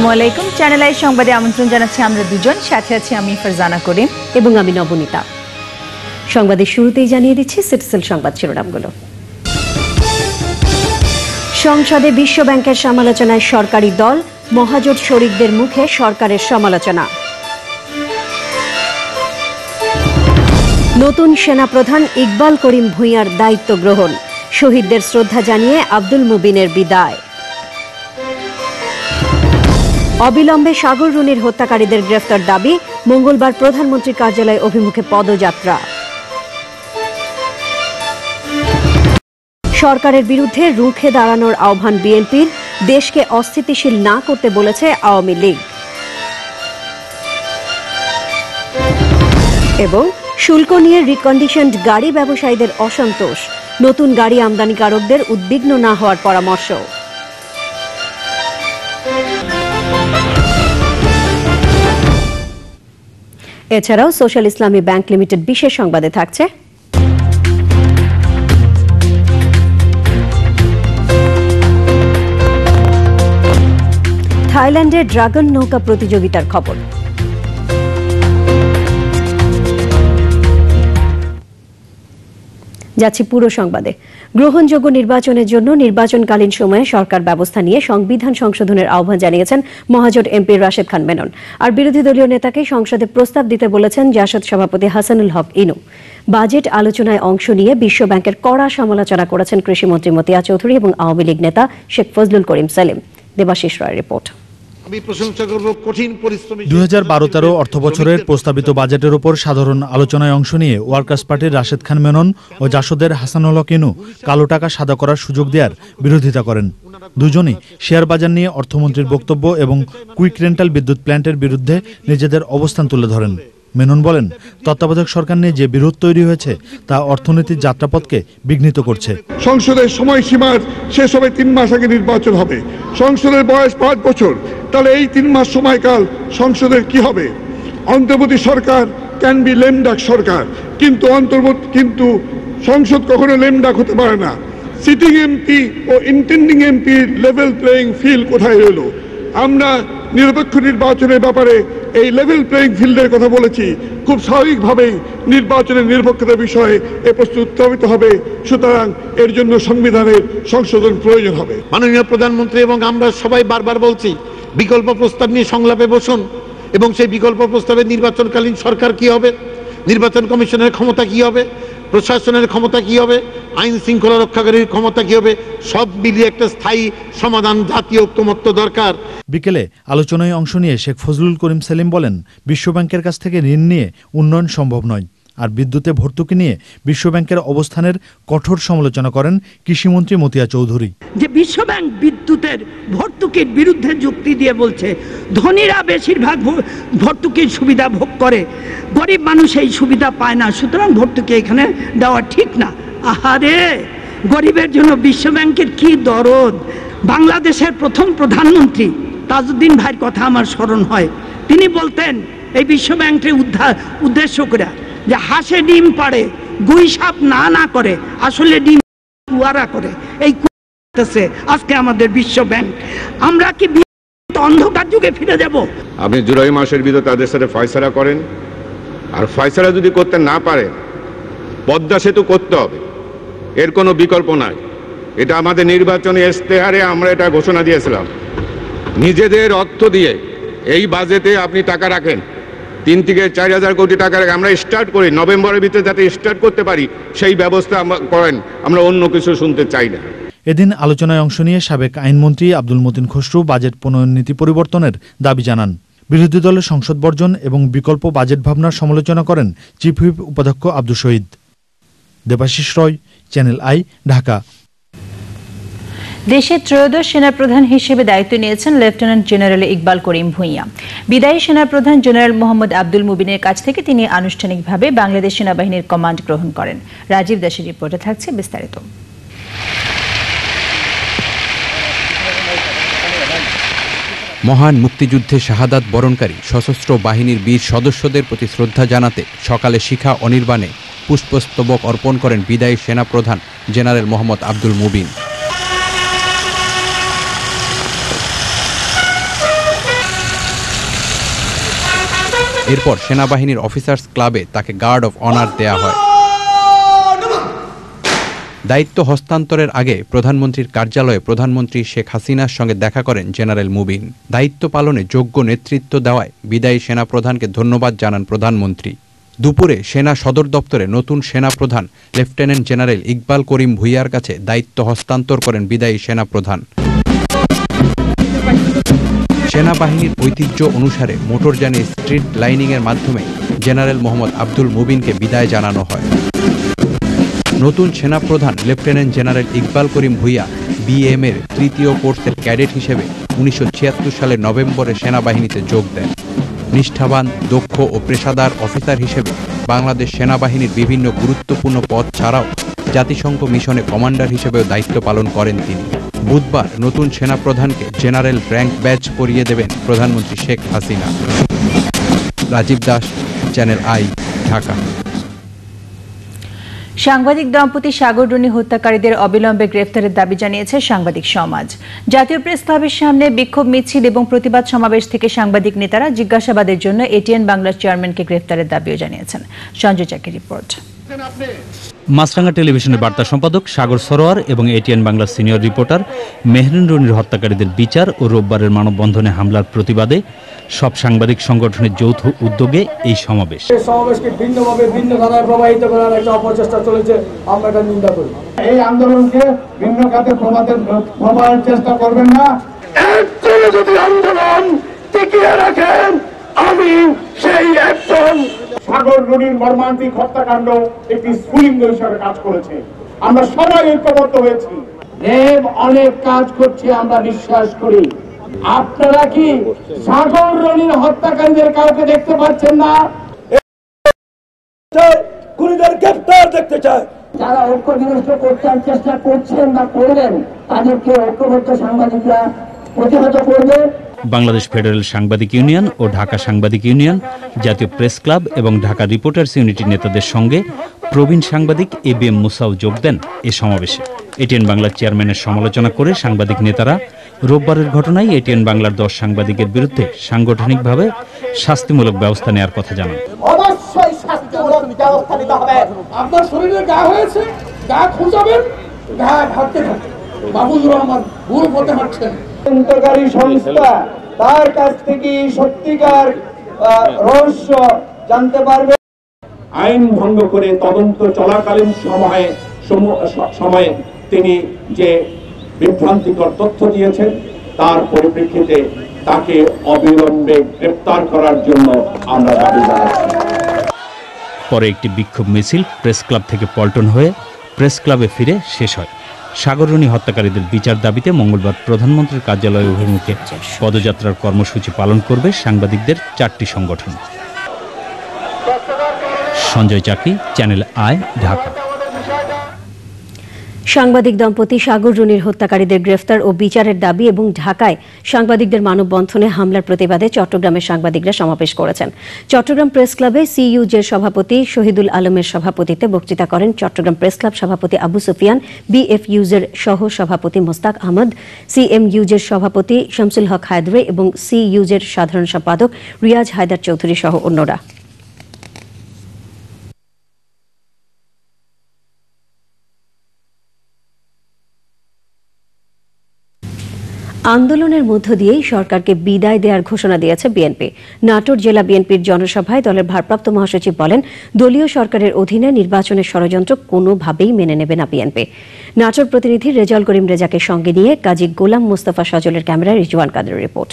আসসালামু আলাইকুম। Channel I সংবাদে আমন্ত্রণ জানাচ্ছি আমরা দুজন, সাথে আছি আমি ফারজানা করিম এবং আমি নবনীতা। সংবাদের শুরুতেই জানিয়ে দিচ্ছি সিটিসেল সংবাদ শিরোনামগুলো। সংসদে বিশ্ব ব্যাংকের সমালোচনায় সরকারি দল, মহাজোট শরিকদের মুখে সরকারের সমালোচনা। নতুন সেনাপ্রধান ইকবাল করিম ভূঁইয়ার দায়িত্ব গ্রহণ, শহীদদের শ্রদ্ধা জানিয়ে আব্দুল মুবিনের বিদায়। অবিলম্বে সাগর রুনির হত্যাকারীদের গ্রেফতার দাবি, মঙ্গলবার প্রধানমন্ত্রীর কার্যালয় অভিমুখে পদযাত্রা। সরকারের বিরুদ্ধে রুখে দাঁড়ানোর আহ্বান বিএনপির, দেশকে অস্থিতিশীল না করতে বলেছে আওয়ামী লীগ। এবং শুল্ক নিয়ে রিকন্ডিশনড গাড়ি ব্যবসায়ীদের অসন্তোষ, নতুন গাড়ি আমদানিকারকদের উদ্বিগ্ন না হওয়ার পরামর্শ। এছাড়াও সোশ্যাল ইসলামী ব্যাংক লিমিটেড বিশেষ সংবাদে থাকছে থাইল্যান্ডে ড্রাগন নৌকা প্রতিযোগিতার খবর। যাচ্ছি পুরো সংবাদে। গ্রহণযোগ্য নির্বাচনের জন্য নির্বাচনকালীন সময়ে সরকার ব্যবস্থা নিয়ে সংবিধান সংশোধনের আহ্বান জানিয়েছেন মহাজোট এমপি রাশেদ খান মেনন। আর বিরোধী দলীয় নেতাকে সংসদে প্রস্তাব দিতে বলেছেন জাসদ সভাপতি হাসানুল হক ইনু। বাজেট আলোচনায় অংশ নিয়ে বিশ্ব ব্যাংকের কড়া সমালোচনা করেছেন কৃষিমন্ত্রী মতিয়া চৌধুরী এবং আওয়ামী লীগ নেতা শেখ ফজলুল করিম সেলিম। দেবাশিস রায়ের রিপোর্ট। 2012-13 অর্থবছরের প্রস্তাবিত বাজেটের উপর সাধারণ আলোচনায় অংশ নিয়ে ওয়ার্কার্স পার্টির রাশেদ খান মেনন ও জাসদের হাসানুল হক ইনু কালো টাকা সাদা করার সুযোগ দেওয়ার বিরোধিতা করেন। দুজনই শেয়ার বাজার নিয়ে অর্থমন্ত্রীর বক্তব্য এবং কুইক রেন্টাল বিদ্যুৎ প্ল্যান্টের বিরুদ্ধে নিজেদের অবস্থান তুলে ধরেন। মেনন বলেন, তত্ত্বাবধায়ক সরকার নিয়ে যে বিরোধ তৈরি হয়েছে তা অর্থনীতির যাত্রাপথকে বিঘ্নিত করছে। সংসদের সময়সীমার শেষ হবে 3 মাস আগে নির্বাচন হবে, সংসদের বয়স 5 বছর, তাহলে এই 3 মাস সময়কাল সংসদের কি হবে? অন্তর্বর্তী সরকার ক্যান বি লেমডাক সরকার, কিন্তু সংসদ কখনো লেমডাক হতে পারে না। সিটিং এমপি ও intending MP level playing field কোথায় রইল? আমরা নিরপেক্ষ নির্বাচনের ব্যাপারে এই লেভেল প্লেয়িং ফিল্ডের কথা বলেছি। খুব স্বাভাবিকভাবেই নির্বাচনের নিরপেক্ষতার বিষয়ে এ প্রশ্ন উত্থাপিত হবে, সুতরাং এর জন্য সংবিধানের সংশোধন প্রয়োজন হবে। মাননীয় প্রধানমন্ত্রী এবং আমরা সবাই বারবার বলছি, বিকল্প প্রস্তাব নিয়ে সংলাপে বসুন এবং সেই বিকল্প প্রস্তাবে নির্বাচনকালীন সরকার কি হবে, নির্বাচন কমিশনের ক্ষমতা কি হবে, প্রশাসনের ক্ষমতা কি হবে, আইন শৃঙ্খলা রক্ষাকারীর ক্ষমতা কি হবে, সব মিলিয়ে একটা স্থায়ী সমাধান, জাতীয় ঐক্যমত্য দরকার। বিকেলে আলোচনায় অংশ নিয়ে শেখ ফজলুল করিম সেলিম বলেন, বিশ্বব্যাংকের কাছ থেকে ঋণ নিয়ে উন্নয়ন সম্ভব নয়। আর বিদ্যুতে ভর্তুকি নিয়ে বিশ্বব্যাংকের অবস্থানের কঠোর সমালোচনা করেন কৃষিমন্ত্রী মতিয়া চৌধুরী। যে বিশ্বব্যাংক বিদ্যুতের ভর্তুকির বিরুদ্ধে যুক্তি দিয়ে বলছে ধনীরা বেশিরভাগ ভর্তুকির সুবিধা ভোগ করে, গরিব মানুষ এই সুবিধা পায় না, সুতরাং ভর্তুকি এখানে দেওয়া ঠিক না। আহারে, গরিবের জন্য বিশ্বব্যাংকের কি দরদ। বাংলাদেশের প্রথম প্রধানমন্ত্রী তাজউদ্দিন ভাইয়ের কথা আমার স্মরণ হয়। তিনি বলতেন এই বিশ্বব্যাংকের উদ্দেশ্য করে যে হাঁসে ডিম পাড়ে, গুই সাপ না করে, আসলে ডিম কুয়ারা করে। এই আজকে আমাদের বিশ্ব ব্যাংক। আমরা কি অন্ধকার যুগে ফিরে যাব? আপনি জুলাই মাসের ভিতরে তাদের সাথে ফয়সালা করেন, আর ফয়সালা যদি করতে না পারে পদ্মা সেতু করতে হবে, এর কোনো বিকল্প নাই। এটা আমাদের নির্বাচনী ইশতেহারে আমরা এটা ঘোষণা দিয়েছিলাম। নিজেদের অর্থ দিয়ে এই বাজেটে আপনি টাকা রাখেন, 3 থেকে 4,000 কোটি টাকা রাখেন। আমরা স্টার্ট করি নভেম্বরের ভিতরে, যাতে স্টার্ট করতে পারি সেই ব্যবস্থা করেন। আমরা অন্য কিছু শুনতে চাই না। এদিন আলোচনায় অংশ নিয়ে সাবেক আইনমন্ত্রী আব্দুল মতিন খসরু বাজেট প্রণয়ন নীতি পরিবর্তনের দাবি জানান। বিরোধী দলের সংসদ বর্জন এবং বিকল্প বাজেট ভাবনার সমালোচনা করেন চিফ হুইপ উপাধ্যক্ষ আব্দুল শহীদ। দেবাশিস রয়, চ্যানেল আই, ঢাকা। দেশের ত্রয়োদশ সেনাপ্রধান হিসেবে দায়িত্ব নিয়েছেন লেফটেন্যান্ট জেনারেল ইকবাল করিম ভূঁইয়া। বিদায়ী সেনাপ্রধান জেনারেল মোহাম্মদ আব্দুল মুবিনের কাছ থেকে তিনি আনুষ্ঠানিকভাবে বাংলাদেশ সেনাবাহিনীর কমান্ড গ্রহণ করেন। রাজীব দাসের রিপোর্টে থাকছে বিস্তারিত। মহান মুক্তিযুদ্ধে শাহাদাত বরণকারী সশস্ত্র বাহিনীর বীর সদস্যদের প্রতি শ্রদ্ধা জানাতে সকালে শিখা অনির্বাণে পুষ্পস্তবক অর্পণ করেন বিদায়ী সেনাপ্রধান জেনারেল মোহাম্মদ আব্দুল মুবিন। এরপর সেনাবাহিনীর অফিসার্স ক্লাবে তাকে গার্ড অফ অনার দেয়া হয়। দায়িত্ব হস্তান্তরের আগে প্রধানমন্ত্রীর কার্যালয়ে প্রধানমন্ত্রী শেখ হাসিনার সঙ্গে দেখা করেন জেনারেল মুবিন। দায়িত্ব পালনে যোগ্য নেতৃত্ব দেওয়ায় বিদায়ী সেনাপ্রধানকে ধন্যবাদ জানান প্রধানমন্ত্রী। দুপুরে সেনা সদর দপ্তরে নতুন সেনাপ্রধান লেফটেন্যান্ট জেনারেল ইকবাল করিম ভুইয়ার কাছে দায়িত্ব হস্তান্তর করেন বিদায়ী সেনাপ্রধান। সেনাবাহিনীর ঐতিহ্য অনুসারে মোটরযানে স্ট্রিট লাইনিংয়ের মাধ্যমে জেনারেল মোহাম্মদ আব্দুল মুবিনকে বিদায় জানানো হয়। নতুন সেনাপ্রধান লেফটেন্যান্ট জেনারেল ইকবাল করিম ভুইয়া বিএম-এর তৃতীয় কোর্সের ক্যাডেট হিসেবে 1976 সালের নভেম্বরে সেনাবাহিনীতে যোগ দেন। নিষ্ঠাবান, দক্ষ ও পেশাদার অফিসার হিসেবে বাংলাদেশ সেনাবাহিনীর বিভিন্ন গুরুত্বপূর্ণ পদ ছাড়াও জাতিসংঘ মিশনে কমান্ডার হিসেবেও দায়িত্ব পালন করেন তিনি। বুধবার নতুন সেনাপ্রধানকে জেনারেল র্যাঙ্ক ব্যাজ পরিয়ে দেবেন প্রধানমন্ত্রী শেখ হাসিনা। Rajib Das, channel I, Dhaka. সাংবাদিক দম্পতি সাগর রুনি হত্যাকারীদের অবিলম্বে গ্রেফতারের দাবি জানিয়েছে সাংবাদিক সমাজ। জাতীয় প্রেস ক্লাবের সামনে বিক্ষোভ মিছিল এবং প্রতিবাদ সমাবেশ থেকে সাংবাদিক নেতারা জিজ্ঞাসাবাদের জন্য এটিএন বাংলার চেয়ারম্যানকে গ্রেফতারের দাবিও জানিয়েছেন। সঞ্জয় চাকির রিপোর্ট। মাছরাঙ্গা টেলিভিশনের বার্তা সম্পাদক সাগর সরোয়ার এবং এটিএন বাংলার সিনিয়র রিপোর্টার মেহরিন রুনির হত্যাকারীদের বিচার ও রোববারের মানববন্ধনে হামলার প্রতিবাদে সব সাংবাদিক সংগঠনের যৌথ উদ্যোগে এই সমাবেশ। সমাবেশকে ভিন্নভাবে ভিন্ন ধারায় প্রবাহিত করার একটা অপচেষ্টা চলেছে, আমরা এটা নিন্দা করি। এই আন্দোলনকে ভিন্ন খাতে প্রবাহের চেষ্টা করবেন না। একজনে যদি আন্দোলন টিকিয়ে রাখেন, আমি সেই একজন। সাগর রুনির মর্মান্তিক হত্যাকাণ্ড একটি স্ফুলিঙ্গ হিসাবে কাজ করেছে। আমরা সবাই ঐক্যবদ্ধ হয়েছি। দেব অনেক কাজ করছে, আমরা বিশ্বাস করি। আপনারা কি সাগর রুনির হত্যাকারীদের কাউকে দেখতে পাচ্ছেন না? খুনিদের গ্রেফতার দেখতে চায়। যারা ঐক্য বিনষ্ট করতে চেষ্টা করছেন বা করবেন, তাদেরকে ঐক্যবদ্ধ সাংবাদিকরা প্রতিহত করবে। বাংলাদেশ ফেডারেল সাংবাদিক ইউনিয়ন ও ঢাকা সাংবাদিক ইউনিয়ন, জাতীয় প্রেস ক্লাব এবং ঢাকা রিপোর্টার্স ইউনিটির নেতাদের সঙ্গে প্রবীণ সাংবাদিক এবিএম মুসাও যোগ দেন এ সমাবেশে। এটিএন বাংলার চেয়ারম্যানের সমালোচনা করে সাংবাদিক নেতারা রোববারের ঘটনায় এটিএন বাংলার 10 সাংবাদিকের বিরুদ্ধে সাংগঠনিকভাবে শাস্তিমূলক ব্যবস্থা নেওয়ার কথা জানান। অবশ্যই শাস্তিমূলক ব্যবস্থা নিতে হবে। আপনার শরীরে গা হয়েছে, গা খুঁজাবেন, গা ভাবতে থাকবেন। বাবুল রহমান ভুল পথে হাঁটছেন। তদন্তকারী সংস্থা তার কাছ থেকে সত্যিকার রহস্য জানতে পারবে। আইন ভঙ্গ করে তদন্ত চলাকালীন সময়ে তিনি যে বিভ্রান্তিকর তথ্য দিয়েছেন, তার পরিপ্রেক্ষিতে তাকে অবিলম্বে গ্রেফতার করার জন্য আমরা দাবি জানাচ্ছি। পরে একটি বিক্ষোভ মিছিল প্রেস ক্লাব থেকে পল্টন হয়ে প্রেস ক্লাবে ফিরে শেষ হয়। সাগর রুনি হত্যাকারীদের বিচার দাবিতে মঙ্গলবার প্রধানমন্ত্রীর কার্যালয় অভিমুখে পদযাত্রার কর্মসূচি পালন করবে সাংবাদিকদের 4টি সংগঠন। সঞ্জয় চাকি, চ্যানেল আই, ঢাকা। সাংবাদিক দম্পতি সাগর রুনির হত্যাকারীদের গ্রেফতার ও বিচারের দাবি এবং ঢাকায় সাংবাদিকদের মানববন্ধনে হামলার প্রতিবাদে চট্টগ্রামের সাংবাদিকরা সমাবেশ করেছেন। চট্টগ্রাম প্রেস ক্লাবে সিইউজের সভাপতি শহীদুল আলমের সভাপতিত্বে বক্তৃতা করেন চট্টগ্রাম প্রেস ক্লাব সভাপতি আবু সুফিয়ান, বিএফইউজের সহ সভাপতি মোস্তাক আহমদ, সিএমইউজের সভাপতি শামসুল হক হায়দরে এবং সিইউজের সাধারণ সম্পাদক রিয়াজ হায়দার চৌধুরী সহ অন্যরা। আন্দোলনের মধ্য দিয়েই সরকারকে বিদায় দেওয়ার ঘোষণা দিয়েছে বিএনপি। নাটোর জেলা বিএনপির জনসভায় দলের ভারপ্রাপ্ত মহাসচিব বলেন, দলীয় সরকারের অধীনে নির্বাচনের ষড়যন্ত্র কোনোভাবেই মেনে নেবে না বিএনপি। নাটোর প্রতিনিধি রেজাউল করিম রেজাকে সঙ্গে নিয়ে কাজী গোলাম মোস্তফা সজলের ক্যামেরায় রিজওয়ান কাদের রিপোর্ট।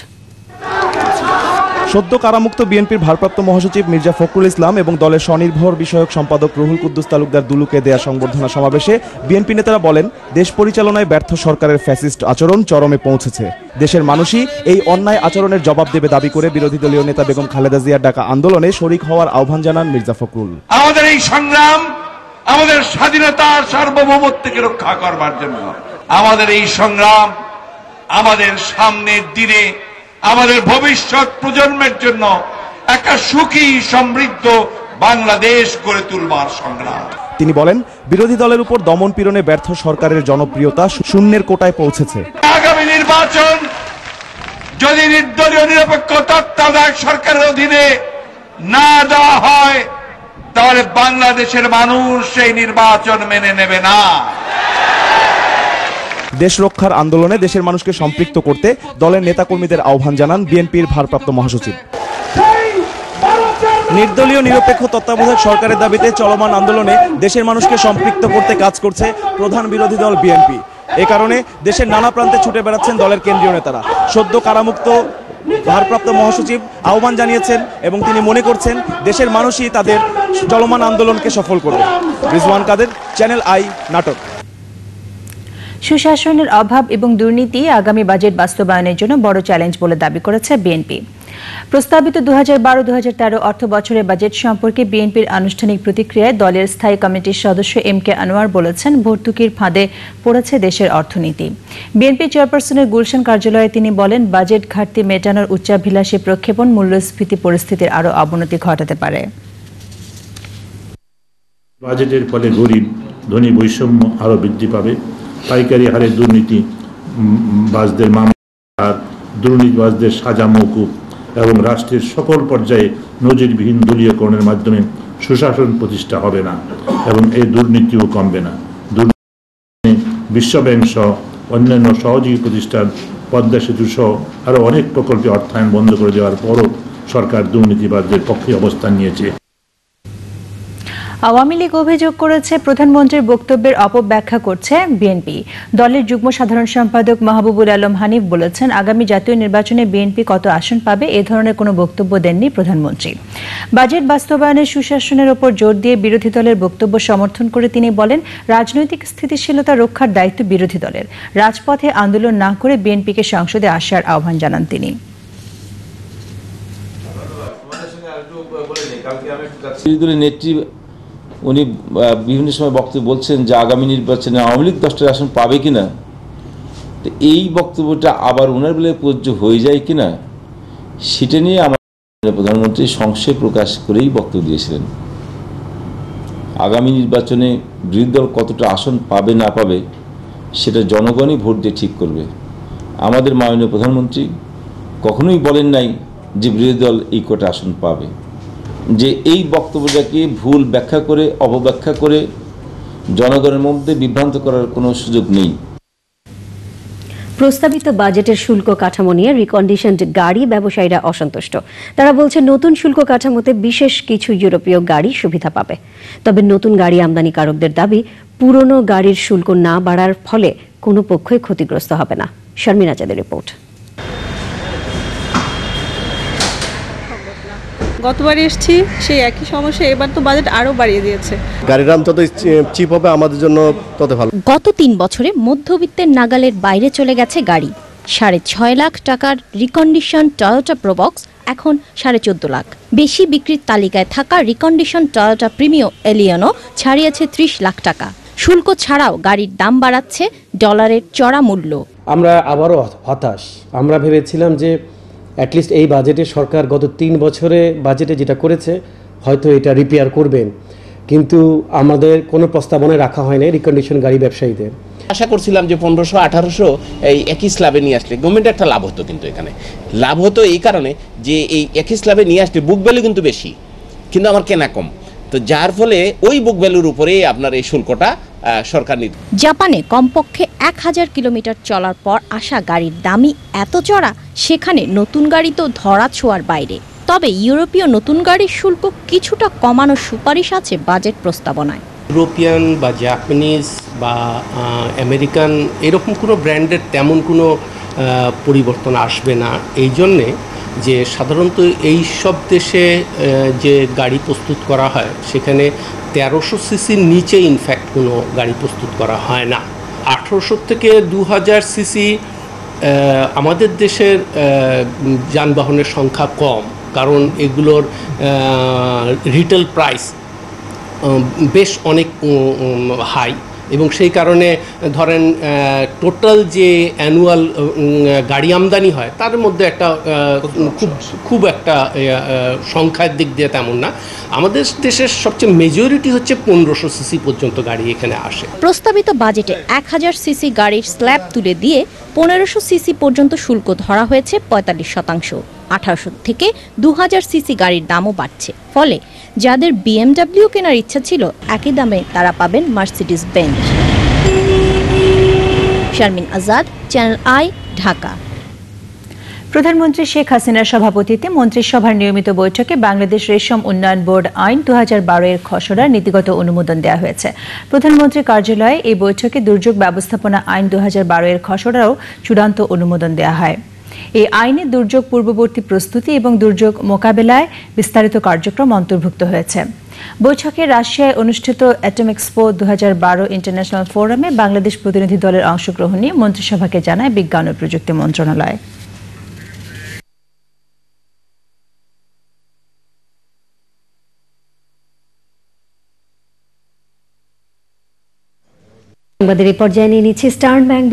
সদ্য কারামুক্ত বিএনপির ভারপ্রাপ্ত মহাসচিব মির্জা ফখরুল ইসলাম এবং দলের স্বনির্ভর বিষয়ক সম্পাদক রুহুল কুদ্দুস তালুকদার দুলুকে দেয়া সংবর্ধনা সমাবেশে বিএনপি নেতারা বলেন, দেশ পরিচালনায় ব্যর্থ সরকারের ফ্যাসিস্ট আচরণ চরমে পৌঁছেছে। দেশের মানুষই এই অন্যায় আচরণের জবাব দেবে দাবি করে বিরোধী দলীয় নেতা বেগম খালেদা জিয়ার ডাকা আন্দোলনে শরিক হওয়ার আহ্বান জানান মির্জা ফখরুল। আমাদের এই সংগ্রাম আমাদের স্বাধীনতার সার্বভৌমত্বকে রক্ষা করবার জন্য, আমাদের এই সংগ্রাম আমাদের সামনের দিনে আমাদের ভবিষ্যৎ প্রজন্মের জন্য একটা সুখী সমৃদ্ধ বাংলাদেশ গড়ে তুলবার সংগ্রাম। তিনি বলেন, বিরোধী দলের উপর দমন পীড়নে ব্যর্থ সরকারের জনপ্রিয়তা শূন্যের কোটায় পৌঁছেছে। আগামী নির্বাচন যদি নির্দলীয় নিরপেক্ষ তত্ত্বাবধায়ক সরকারের অধীনে না দেওয়া হয় তাহলে বাংলাদেশের মানুষ সেই নির্বাচন মেনে নেবে না। দেশ রক্ষার আন্দোলনে দেশের মানুষকে সম্পৃক্ত করতে দলের নেতাকর্মীদের আহ্বান জানান বিএনপির ভারপ্রাপ্ত মহাসচিব। নির্দলীয় নিরপেক্ষ তত্ত্বাবধায়ক সরকারের দাবিতে চলমান আন্দোলনে দেশের মানুষকে সম্পৃক্ত করতে কাজ করছে প্রধান বিরোধী দল বিএনপি। এ কারণে দেশের নানা প্রান্তে ছুটে বেড়াচ্ছেন দলের কেন্দ্রীয় নেতারা। সদ্য কারামুক্ত ভারপ্রাপ্ত মহাসচিব আহ্বান জানিয়েছেন এবং তিনি মনে করছেন দেশের মানুষই তাদের চলমান আন্দোলনকে সফল করবে। রিজওয়ান কাদের, চ্যানেল আই, নাটক। সুশাসনের অভাব এবং দুর্নীতি আগামী বাজেট বাস্তবায়নের জন্য বড় চ্যালেঞ্জ বলে দাবি করেছে বিএনপি। প্রস্তাবিত 2012-2013 অর্থ বছরের বাজেট সম্পর্কে বিএনপির আনুষ্ঠানিক প্রতিক্রিয়ায় দলের স্থায়ী কমিটির সদস্য MK আনোয়ার বলেছেন, ভর্তুকির ফাঁদে পড়েছে দেশের অর্থনীতি। বিএনপি চেয়ারপারসনের গুলশান কার্যালয়ে তিনি বলেন, বাজেট ঘাটতি মেটানোর উচ্চাভিলাষী প্রক্ষেপণ মূল্যস্ফীতি পরিস্থিতির আরও অবনতি ঘটাতে পারে। বাজেটের ফলে গরিব ধনী বৈষম্য আরও বৃদ্ধি পাবে। পাইকারি হারে দুর্নীতি বাজদের মামলা, দুর্নীতিবাজদের সাজা মওকুফ এবং রাষ্ট্রের সকল পর্যায়ে নজিরবিহীন দলীয়করণের মাধ্যমে সুশাসন প্রতিষ্ঠা হবে না এবং এই দুর্নীতিও কমবে না। দুর্নীতি বিশ্বব্যাংক সহ অন্যান্য সহযোগী প্রতিষ্ঠান, পদ্মা সেতু সহ আরও অনেক প্রকল্পে অর্থায়ন বন্ধ করে দেওয়ার পরও সরকার দুর্নীতিবাজদের পক্ষে অবস্থান নিয়েছে। আওয়ামী লীগ অভিযোগ করেছে প্রধানমন্ত্রীর বক্তব্যের অপব্যাখ্যা করছে বিএনপি। দলের যুগ্ম সাধারণ সম্পাদক মাহবুবুল আলম হানিফ বলেছেন, আগামী জাতীয় নির্বাচনে বিএনপি কত আসন পাবে এ ধরনের কোনো বক্তব্য দেননি প্রধানমন্ত্রী। বাজেট বাস্তবায়নের সুশাসনের ওপর জোর দিয়ে বিরোধী দলের বক্তব্য সমর্থন করে তিনি বলেন, রাজনৈতিক স্থিতিশীলতা রক্ষার দায়িত্ব বিরোধী দলের। রাজপথে আন্দোলন না করে বিএনপিকে সংসদে আসার আহ্বান জানান তিনি। নেত্রী উনি বিভিন্ন সময় বক্তব্য বলছেন যে আগামী নির্বাচনে আওয়ামী লীগ 10টা আসন পাবে কিনা, তো এই বক্তব্যটা আবার ওনার বেলায় প্রযোজ্য হয়ে যায় কিনা সেটা নিয়ে আমাদের প্রধানমন্ত্রী সংশয় প্রকাশ করেই বক্তব্য দিয়েছিলেন। আগামী নির্বাচনে বিরোধী দল কতটা আসন পাবে না পাবে সেটা জনগণই ভোট দিয়ে ঠিক করবে। আমাদের মাননীয় প্রধানমন্ত্রী কখনোই বলেন নাই যে বিরোধী দল এই কটা আসন পাবে। যে এই বক্তব্যটাকে ভুল ব্যাখ্যা করে অপব্যাখ্যা করে জনগণের মধ্যে বিভ্রান্ত করার কোনো সুযোগ নেই। প্রস্তাবিত বাজেটের শুল্ক কাঠামো নিয়ে রিকন্ডিশনড গাড়ি ব্যবসায়ীরা অসন্তুষ্ট। তারা বলছে, নতুন শুল্ক কাঠামোতে বিশেষ কিছু ইউরোপীয় গাড়ি সুবিধা পাবে। তবে নতুন গাড়ি আমদানিকারকদের দাবি, পুরনো গাড়ির শুল্ক না বাড়ার ফলে কোনো পক্ষই ক্ষতিগ্রস্ত হবে না। শর্মিনা চাঁদের রিপোর্ট। গতবার এসেছি সেই একই সমস্যা, এবার তো বাজেট আরো বাড়িয়ে দিয়েছে। গাড়ির দাম যত চিপ হবে আমাদের জন্য তত ভালো। গত 3 বছরে মধ্যবিত্তের নাগালের বাইরে চলে গেছে গাড়ি। 6.5 লাখ টাকার রিকন্ডিশন টয়োটা প্রোবক্স এখন 14.5 লাখ। বেশি বিক্রির তালিকায় থাকা রিকন্ডিশন টয়োটা প্রিমিও এলিয়নও ছাড়িয়েছে 30 লাখ টাকা। শুল্ক ছাড়াও গাড়ির দাম বাড়াচ্ছে ডলারের চড়া মূল্য। আমরা আবারও হতাশ। আমরা ভেবেছিলাম যে অ্যাটলিস্ট এই বাজেটে সরকার গত 3 বছরে বাজেটে যেটা করেছে হয়তো এটা রিপেয়ার করবেন, কিন্তু আমাদের কোনো প্রস্তাবনায় রাখা হয় না রিকন্ডিশন গাড়ি ব্যবসায়ীদের। আশা করছিলাম যে 1500-1800 এই একই স্ল্যাবে নিয়ে আসলে গভর্নমেন্টের একটা লাভ হতো, কিন্তু এখানে লাভ হতো এই কারণে যে এই একই স্ল্যাবে নিয়ে আসলে বুক ভ্যালু কিন্তু বেশি, কিন্তু আমার কেনা কম, তো যার ফলে ওই বুক ভ্যালুর উপরে আপনার এই শুল্কটা সরকার নিত। জাপানে কমপক্ষে 1000 কিলোমিটার চলার পর আসা গাড়ির দামই এত চড়া, সেখানে নতুন গাড়ি তো ধরা ছোঁয়ার বাইরে। তবে ইউরোপীয় নতুন গাড়ির শুল্ক কিছুটা কমানোর সুপারিশ আছে বাজেট প্রস্তাবনায়। ইউরোপিয়ান বা জাপানিজ বা আমেরিকান এরকম কোনো ব্র্যান্ডের তেমন কোনো পরিবর্তন আসবে না, এই জন্যে যে সাধারণত এই সব দেশে যে গাড়ি প্রস্তুত করা হয় সেখানে 1300 সিসির নিচে ইনফ্যাক্ট কোনো গাড়ি প্রস্তুত করা হয় না। 1800 থেকে 2000 সিসি আমাদের দেশের যানবাহনের সংখ্যা কম, কারণ এগুলোর রিটেল প্রাইস বেশ অনেক হাই, এবং সেই কারণে ধরেন টোটাল যে অ্যানুয়াল গাড়ি আমদানি হয় তার মধ্যে একটা খুব একটা সংখ্যার দিক দিয়ে তেমন না। আমাদের দেশের সবচেয়ে মেজরিটি হচ্ছে 1500 সিসি পর্যন্ত গাড়ি এখানে আসে। প্রস্তাবিত বাজেটে 1000 সিসি গাড়ির স্ল্যাব তুলে দিয়ে 1500 সিসি পর্যন্ত শুল্ক ধরা হয়েছে 45%। 1800 থেকে 2000 সিসি গাড়ির দামও বাড়ছে। ফলে যাদের BMW কেনার ইচ্ছা ছিল একই দামে তারা পাবেন Mercedes Benz. Sharmin Azad, channel I, Dhaka. প্রধানমন্ত্রী শেখ হাসিনার সভাপতিত্বে মন্ত্রিসভার নিয়মিত বৈঠকে বাংলাদেশ রেশম উন্নয়ন বোর্ড আইন 2012 এর খসড়ার নীতিগত অনুমোদন দেওয়া হয়েছে। প্রধানমন্ত্রী কার্যালয়ে এই বৈঠকে দুর্যোগ ব্যবস্থাপনা আইন 2012 এর খসড়াও চূড়ান্ত অনুমোদন দেওয়া হয়। এই আইনে দুর্যোগ পূর্ববর্তী প্রস্তুতি এবং দুর্যোগ মোকাবেলায় বিস্তারিত কার্যক্রম অন্তর্ভুক্ত হয়েছে। বৈঠকে রাশিয়ায় অনুষ্ঠিত অ্যাটম এক্সপো 2012 ইন্টারন্যাশনাল ফোরামে বাংলাদেশ প্রতিনিধি দলের অংশগ্রহণ নিয়ে মন্ত্রিসভাকে জানায় বিজ্ঞান ও প্রযুক্তি মন্ত্রণালয়। সংবাদের এই পর্যায়ে নিয়ে নিচ্ছি স্টার্ন ব্যাংক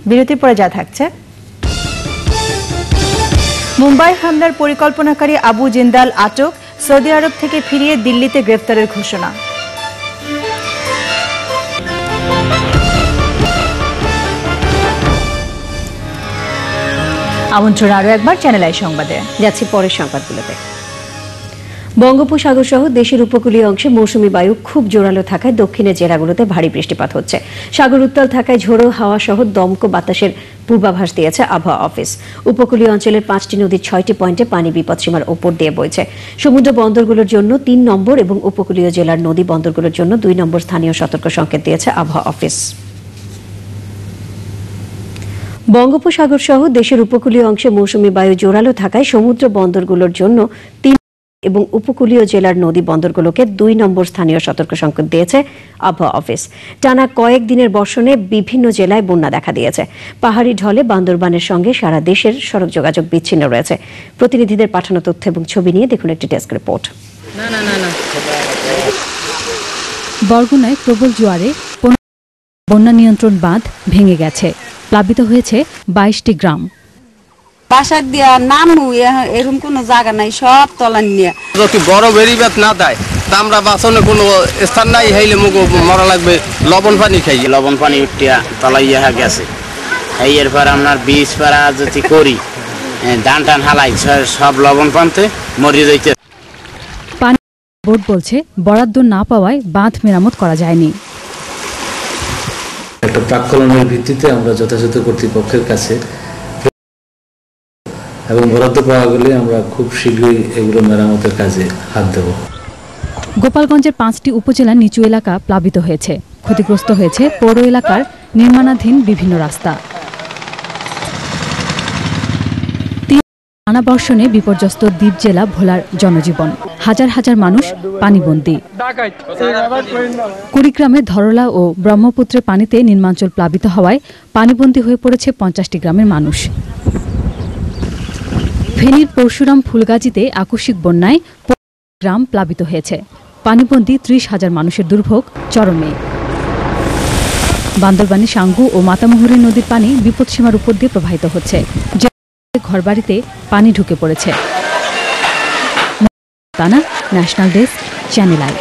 বিরতির পরে যা থাকছে। মুম্বাই হামলার পরিকল্পনাকারী আবু জিন্দাল আটক, সৌদি আরব থেকে ফিরিয়ে দিল্লিতে গ্রেফতারের ঘোষণা। আমন্ত্রণ আরও একবার চ্যানেল আই সংবাদে। যাচ্ছি পরের সংবাদগুলোতে। বঙ্গোপসাগর সহ দেশের উপকূলীয় অংশে মৌসুমী বায়ু খুব জোরালো থাকায় দক্ষিণের জেলাগুলোতে ভারী বৃষ্টিপাত হচ্ছে। সাগর উত্তাল থাকায় ঝোড়ো হাওয়া সহ দমকা বাতাসের পূর্বাভাস দিয়েছে আবহাওয়া অফিস। উপকূলীয় অঞ্চলের 5টি নদীর 6টি পয়েন্টে পানি বিপদসীমার ওপর দিয়ে বইছে। সমুদ্র বন্দরগুলোর জন্য 3 নম্বর এবং উপকূলীয় জেলার নদী বন্দরগুলোর জন্য 2 নম্বর স্থানীয় সতর্ক সংকেত দিয়েছে আবহাওয়া অফিস। বঙ্গোপসাগর সহ দেশের উপকূলীয় অংশে মৌসুমী বায়ু জোরালো থাকায় সমুদ্র বন্দরগুলোর জন্য 3 এবং উপকূলীয় জেলার নদী বন্দরগুলোকে 2 নম্বর স্থানীয় সতর্ক সংকেত দিয়েছে আবহাওয়া অফিস। টানা কয়েক দিনের বর্ষণে বিভিন্ন জেলায় বন্যা দেখা দিয়েছে। পাহাড়ি ঢলে বান্দরবানের সঙ্গে সারা দেশের সড়ক যোগাযোগ বিচ্ছিন্ন রয়েছে। প্রতিনিধিদের পাঠানো তথ্য এবং ছবি নিয়ে দেখুন একটি ডেস্ক রিপোর্ট। বরগুনায় প্রবল জোয়ারে বন্যা নিয়ন্ত্রণ বাঁধ ভেঙে গেছে, প্লাবিত হয়েছে 22টি গ্রাম। বাসার দিয়া নামু এরকম কোনো জায়গা নাই, সব তলান নিয়ে যদি বড় বেরিবাত না দেয় তা আমরা বাসনে কোনো স্থান নাই, হইলে মুখ মরা লাগবে। লবণ পানি খাই, লবণ পানি উঠিয়া তলাইয়া গেছে। এরপর আপনার বীজ পাড়া যদি করি ধান টান হালাই সব লবণ পানতে মরে যাইতে। পানি বোর্ড বলছে বরাদ্দ না পাওয়ায় বাঁধ মেরামত করা যায়নি। একটা প্রাক্কলনের ভিত্তিতে আমরা যথাযথ কর্তৃপক্ষের কাছে এবং বরাদ্দ পাওয়া গেলে আমরা খুব শীঘ্রই এগুলো মেরামতের কাজে হাত দেব। গোপালগঞ্জের 5টি উপজেলার নিচু এলাকা প্লাবিত হয়েছে, ক্ষতিগ্রস্ত হয়েছে পৌর এলাকার নির্মাণাধীন বিভিন্ন রাস্তা। টানা বর্ষণে বিপর্যস্ত দ্বীপ জেলা ভোলার জনজীবন, হাজার হাজার মানুষ পানিবন্দী। কুড়িগ্রামের ধরলা ও ব্রহ্মপুত্রের পানিতে নিম্নাঞ্চল প্লাবিত হওয়ায় পানিবন্দী হয়ে পড়েছে 50টি গ্রামের মানুষ। ফেনীর পরশুরাম ফুলগাজীতে আকস্মিক বন্যায় গ্রাম প্লাবিত হয়েছে, পানিবন্দী 30,000 মানুষের দুর্ভোগ চরমে। বান্দরবানী সাঙ্গু ও মাতামুহুরী নদীর পানি বিপদসীমার উপর দিয়ে প্রবাহিত হচ্ছে, ঘরবাড়িতে পানি ঢুকে পড়েছে। National desk, channel I.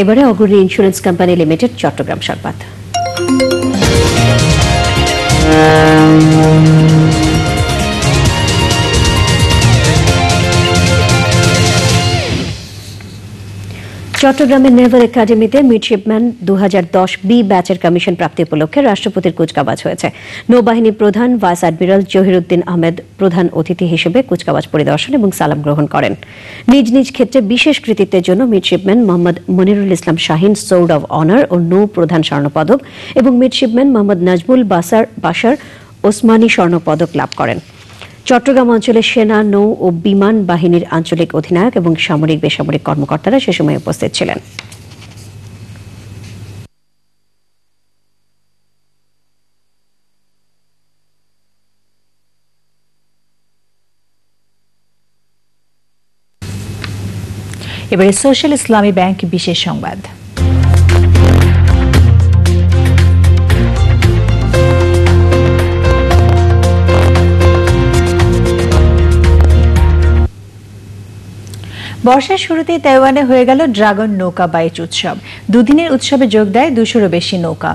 এবারে অগ্রণী ইন্স্যুরেন্স কোম্পানি লিমিটেড চট্টগ্রাম সংবাদ। চট্টগ্রামের নেভাল একাডেমিতে মিডশিপম্যান 2010 বি ব্যাচের কমিশন প্রাপ্তি উপলক্ষে রাষ্ট্রপতির কুচকাওয়াজ হয়েছে। নৌবাহিনী প্রধান ভাইস অ্যাডমিরাল জহিরুদ্দিন আহমেদ প্রধান অতিথি হিসেবে কুচকাওয়াজ পরিদর্শন এবং সালাম গ্রহণ করেন। নিজ নিজ ক্ষেত্রে বিশেষ কৃতিত্বের জন্য midshipman Mohammad Monirul Islam Shahin sword of honour ও নৌ প্রধান স্বর্ণপদক এবং মিডশিপম্যান মোহাম্মদ নাজমুল বাশার ওসমানী স্বর্ণপদক লাভ করেন। চট্টগ্রাম অঞ্চলের সেনা, নৌ ও বিমান বাহিনীর আঞ্চলিক অধিনায়ক এবং সামরিক বেসামরিক কর্মকর্তারা সে সময় উপস্থিত ছিলেন। এবারে সোশ্যাল ইসলামী ব্যাংক বিশেষ সংবাদ। বর্ষার শুরুতেই তাইওয়ানে হয়ে গেল ড্রাগন নৌকা বাইচ উৎসব। দুদিনের উৎসবে যোগ দেয় 200-এরও বেশি নৌকা।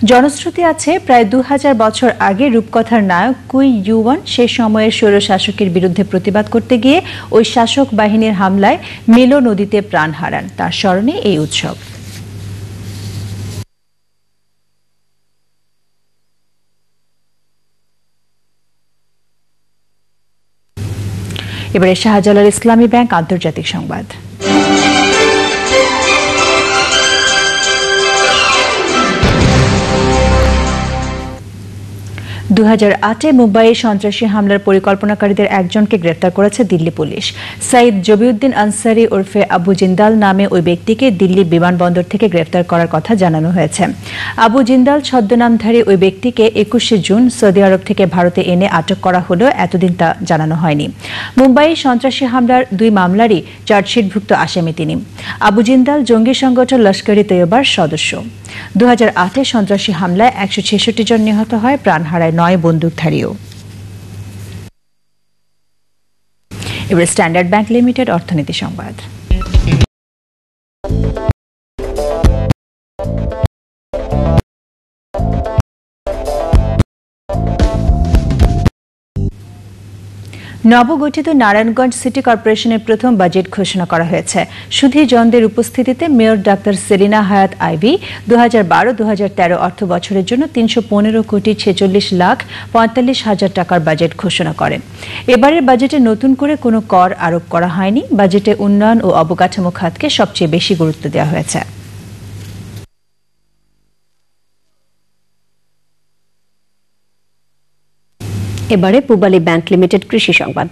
জনশ্রুতি আছে প্রায় 2000 বছর আগে রূপকথার নায়ক কুই ইউয়ান সে সময়ের স্বৈরশাসকের বিরুদ্ধে প্রতিবাদ করতে গিয়ে ওই শাসক বাহিনীর হামলায় মেলো নদীতে প্রাণ হারান। তার স্মরণে এই উৎসব। এবারে শাহজালাল ইসলামী ব্যাংক আন্তর্জাতিক সংবাদ। 2008-এ মুম্বাইয়ে সন্ত্রাসী হামলার পরিকল্পনাকারীদের একজনকে গ্রেফতার করেছে দিল্লি পুলিশ। সাইদ জবিউদ্দিন আনসারি ওরফে আবু জিন্দাল নামে ওই ব্যক্তিকে দিল্লি বিমানবন্দর থেকে গ্রেফতার করার কথা জানানো হয়েছে। আবু জিন্দাল ছদ্মনামধারী ওই ব্যক্তিকে 21শে জুন সৌদি আরব থেকে ভারতে এনে আটক করা হলেও এতদিন তা জানানো হয়নি। মুম্বাইয়ে সন্ত্রাসী হামলার 2 মামলারই চার্জশিটভুক্ত আসামি তিনি। আবু জিন্দাল জঙ্গি সংগঠন লস্কর-ই তৈয়বার সদস্য। 2008-এ সন্ত্রাসী হামলায় 166 জন নিহত হয়, প্রাণ হারায় 9 বন্দুকধারীও। এবার স্ট্যান্ডার্ড ব্যাংক লিমিটেড অর্থনীতি সংবাদ। নবগঠিত নারায়ণগঞ্জ সিটি কর্পোরেশনের প্রথম বাজেট ঘোষণা করা হয়েছে। সুধীজনদের উপস্থিতিতে মেয়র ডাক্তার সেলিনা হায়াত আইভি 2012-2013 অর্থ বছরের জন্য 315,46,45,000 টাকার বাজেট ঘোষণা করেন। এবারের বাজেটে নতুন করে কোনো কর আরোপ করা হয়নি। বাজেটে উন্নয়ন ও অবকাঠামো খাতকে সবচেয়ে বেশি গুরুত্ব দেওয়া হয়েছে। এবারে পূবালী ব্যাংক লিমিটেড কৃষি সংবাদ।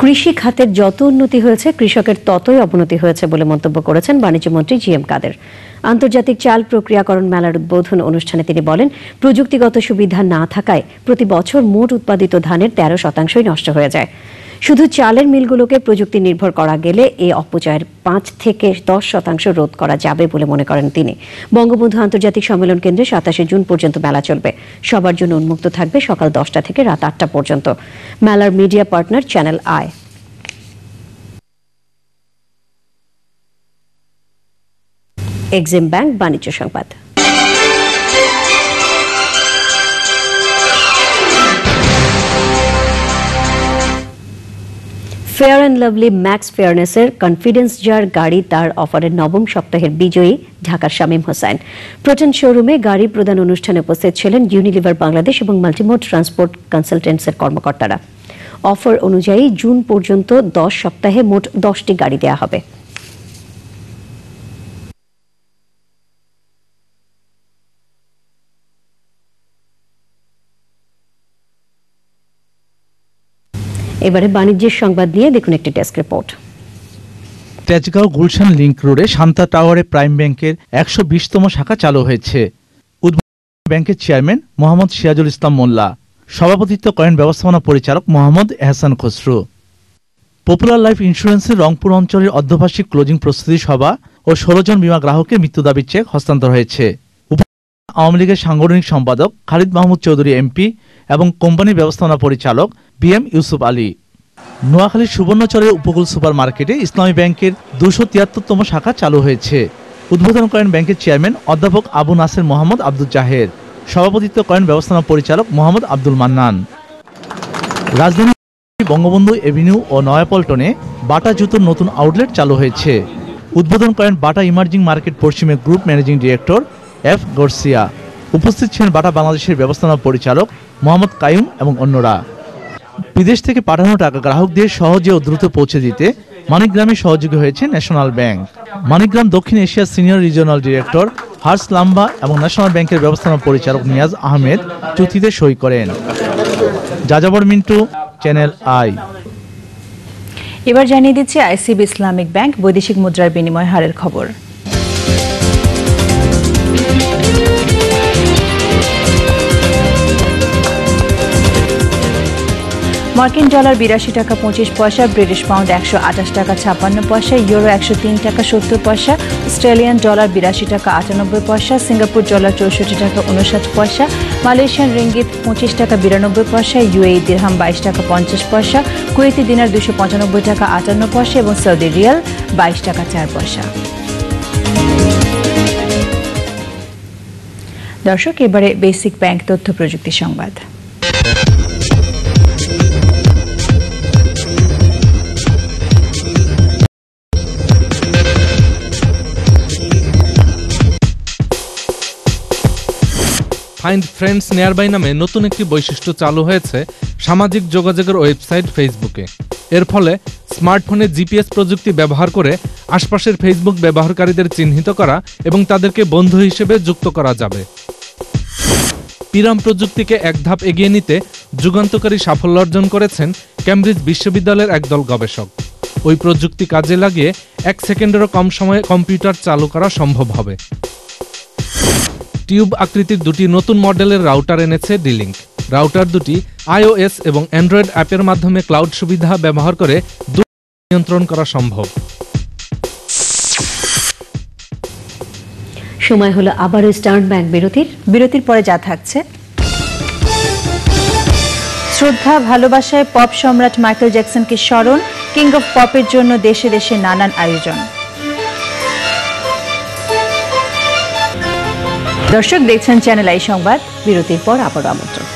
কৃষি খাতের যত উন্নতি হয়েছে কৃষকের ততই অবনতি হয়েছে বলে মন্তব্য করেছেন বাণিজ্যমন্ত্রী জি.এম. কাদের। আন্তর্জাতিক চাল প্রক্রিয়াকরণ মেলার উদ্বোধন অনুষ্ঠানে তিনি বলেন, প্রযুক্তিগত সুবিধা না থাকায় প্রতি বছর মোট উৎপাদিত ধানের 13% নষ্ট হয়ে যায়। শুধু চালের মিলগুলোকে প্রযুক্তি নির্ভর করা গেলে এই অপচয়ের 5 থেকে 10% রোধ করা যাবে বলে মনে করেন তিনি। বঙ্গবন্ধু আন্তর্জাতিক সম্মেলন কেন্দ্রে 27 জুন পর্যন্ত মেলা চলবে। সবার জন্য উন্মুক্ত থাকবে সকাল 10টা থেকে রাত 8টা পর্যন্ত। মেলার media partner channel I. Exim bank বাণিজ্য সংবাদ। ফেয়ার অ্যান্ড লাভলি ম্যাক্স ফেয়ারনেসের কনফিডেন্স জার গাড়ি তার অফারের 9ম সপ্তাহের বিজয়ী ঢাকার শামীম হোসেন। প্রোটন শোরুমে গাড়ি প্রদান অনুষ্ঠানে উপস্থিত ছিলেন ইউনিলিভার বাংলাদেশ এবং মাল্টিমোড ট্রান্সপোর্ট কনসালটেন্টসের কর্মকর্তারা। অফার অনুযায়ী জুন পর্যন্ত 10 সপ্তাহে মোট 10টি গাড়ি দেওয়া হবে। এবারে বাণিজ্যের সংবাদ নিয়ে দেখুন একটি desk report. Tejgaon Gulshan link রোডে শান্তা টাওয়ারে প্রাইম ব্যাংকের 120তম শাখা চালু হয়েছে। উদ্বোধন ব্যাংকের চেয়ারম্যান মোহাম্মদ সিরাজুল ইসলাম মোল্লা, সভাপতিত্ব করেন ব্যবস্থাপনা পরিচালক মোহাম্মদ এহসান খসরু। পপুলার লাইফ ইন্স্যুরেন্সের রংপুর অঞ্চলের অর্ধবার্ষিক ক্লোজিং প্রস্তুতি সভা ও 16 জন বীমা গ্রাহকের মৃত্যু দাবির চেক হস্তান্তর হয়েছে। আওয়ামী লীগের সাংগঠনিক সম্পাদক খালিদ মাহমুদ চৌধুরী এমপি এবং কোম্পানির ব্যবস্থাপনা পরিচালক বিএম ইউসুফ আলী। নোয়াখালীর সুবর্ণচরের উপকূল সুপার মার্কেটে ইসলামী ব্যাংকের 273তম শাখা চালু হয়েছে। উদ্বোধন করেন ব্যাংকের চেয়ারম্যান অধ্যাপক আবু নাসের মোহাম্মদ আব্দুল জাহের, সভাপতিত্ব করেন ব্যবস্থাপনা পরিচালক মোহাম্মদ আব্দুল মান্নান। রাজধানী বঙ্গবন্ধু এভিনিউ ও নয়াপল্টনে বাটা জুতোর নতুন আউটলেট চালু হয়েছে। উদ্বোধন করেন বাটা ইমার্জিং মার্কেট পশ্চিমের গ্রুপ ম্যানেজিং ডিরেক্টর এফ গর্সিয়া। উপস্থিত ছিলেন বাটা বাংলাদেশের ব্যবস্থাপনা পরিচালক মোহাম্মদ কাইম এবং অন্যরা। বিদেশ থেকে পাঠানো টাকা গ্রাহকদের সহজে ও দ্রুত পৌঁছে দিতে মানিকগ্রামে সহযোগী হয়েছে ন্যাশনাল ব্যাংক। মানিকগ্রাম দক্ষিণ এশিয়ার সিনিয়র রিজিওনাল ডিরেক্টর হার্স লাম্বা এবং ন্যাশনাল ব্যাংকের ব্যবস্থাপনা পরিচালক নিয়াজ আহমেদ চুক্তিতে সই করেন। যাযাবর মিন্টু, চ্যানেল আই। এবার জানিয়ে দিচ্ছি আইসিবি ইসলামিক ব্যাংক বৈদেশিক মুদ্রার বিনিময় হারের খবর। মার্কিন ডলার 82 টাকা 25 পয়সা, ব্রিটিশ পাউন্ড 128 টাকা 56 পয়সা, ইউরো 103 টাকা 70 পয়সা, অস্ট্রেলিয়ান ডলার 82 টাকা 98 পয়সা, সিঙ্গাপুর ডলার 64 টাকা 59 পয়সা, মালয়েশিয়ান রিঙ্গিত 25 টাকা 92 পয়সা, ইউএই দিরহাম 22 টাকা 50 পয়সা, কুয়েতি দিনার 295 টাকা 58 পয়সা এবং সৌদি রিয়াল 22 টাকা 4 পয়সা। দর্শক, এবারে বেসিক ব্যাংক তথ্য প্রযুক্তি সংবাদ। ফাইন্ড ফ্রেন্ডস নিয়ারবাই নামে নতুন একটি বৈশিষ্ট্য চালু হয়েছে সামাজিক যোগাযোগের ওয়েবসাইট ফেসবুকে। এর ফলে স্মার্টফোনে জিপিএস প্রযুক্তি ব্যবহার করে আশপাশের ফেসবুক ব্যবহারকারীদের চিহ্নিত করা এবং তাদেরকে বন্ধু হিসেবে যুক্ত করা যাবে। পিরাম প্রযুক্তিকে এক ধাপ এগিয়ে নিতে যুগান্তকারী সাফল্য অর্জন করেছেন ক্যামব্রিজ বিশ্ববিদ্যালয়ের একদল গবেষক। ওই প্রযুক্তি কাজে লাগিয়ে 1 সেকেন্ডেরও কম সময়ে কম্পিউটার চালু করা সম্ভব হবে। টিউব আকৃতির দুটি নতুন মডেলের রাউটার এনেছে ডিলিংক। রাউটার দুটি আইওএস এবং অ্যান্ড্রয়েড অ্যাপের মাধ্যমে ক্লাউড সুবিধা ব্যবহার করে নিয়ন্ত্রণ করা সম্ভব। সময় হলো আবারও স্টার্ন ব্যাংক বিরতির পরে যা থাকছে: শ্রদ্ধা ভালোবাসায় পপ সম্রাট মাইকেল জ্যাকসনকে স্মরণ, কিং অফ পপের জন্য দেশে দেশে নানান আয়োজন। দর্শক দেখছেন চ্যানেল আই সংবাদ। বিরতির পর আবারও আমন্ত্রণ।